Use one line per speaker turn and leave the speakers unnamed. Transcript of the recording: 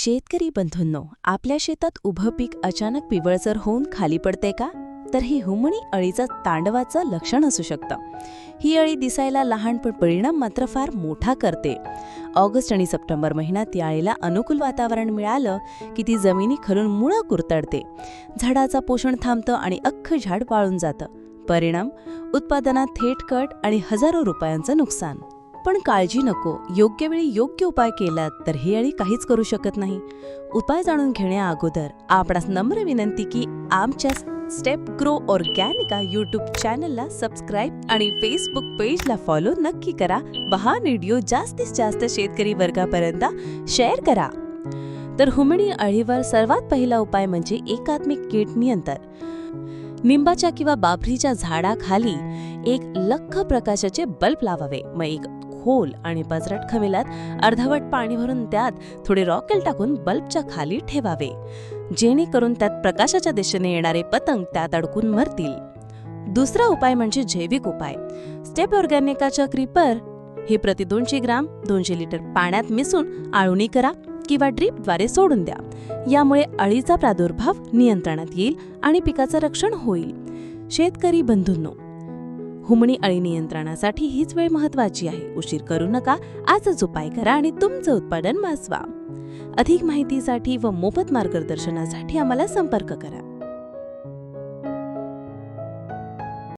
शेतकरी बंधूंनो, आपल्या शेतात उभं पीक अचानक पिवळसर होऊन खाली पडते का? तर ही हुमणी अळीचं तांडवाचं लक्षण असू शकतं. ही अळी दिसायला लहान पण परिणाम मात्र फार मोठा करते. ऑगस्ट आणि सप्टेंबर महिन्यात या अळीला अनुकूल वातावरण मिळालं की ती जमिनी खालून मुळं कुरतडते. झाडाचं पोषण थांबतं आणि अख्खं झाड वाळून जातं. परिणाम, उत्पादनात थेट कट आणि हजारो रुपयांचं नुकसान. पण काळजी नको, योग्य वेळी योग्य उपाय केलात तर ही अळी काहीच करू शकत नाही. उपाय जाणून घेण्या अगोदर आपणास नम्र विनंती की आमच्या स्टेप ग्रो ऑर्गॅनिका यूट्यूब चॅनलला सबस्क्राईब आणि फेसबुक पेजला फॉलो नक्की करा. हा व्हिडिओ जास्तीत जास्त शेतकरी वर्गापर्यंत शेअर करा. तर हुमणी अळीवर सर्वात पहिला उपाय म्हणजे एकात्मिक कीड नियंत्रण. निंबाच्या किंवा बाभरीच्या झाडाखाली एक लख्ख प्रकाशाचे बल्ब लावावे. मग एक खोल आणि पसरट खमेल्यात अर्धवट पाणी भरून त्यात थोडे रॉकेल टाकून बल्बच्या खाली ठेवावे, जेणेकरून त्यात प्रकाशाच्या दिशेने येणारे पतंग त्यात अडकून मरतील. दुसरा उपाय म्हणजे जैविक उपाय. स्टेप ऑर्गॅनिकाच्या क्रीपर हे प्रति 200 ग्राम 200 लिटर पाण्यात मिसळून आळवणी करा किंवा ड्रीपद्वारे सोडून द्या. यामुळे अळीचा प्रादुर्भाव नियंत्रणात येईल आणि पिकाचं रक्षण होईल. शेतकरी बंधूंनो, हुमणी अळी नियंत्रणासाठी हीच वेळ महत्त्वाची आहे. उशीर करू नका, आजच उपाय करा आणि तुमचं उत्पादन वाचवा. अधिक माहितीसाठी व मोफत मार्गदर्शनासाठी आम्हाला संपर्क करा.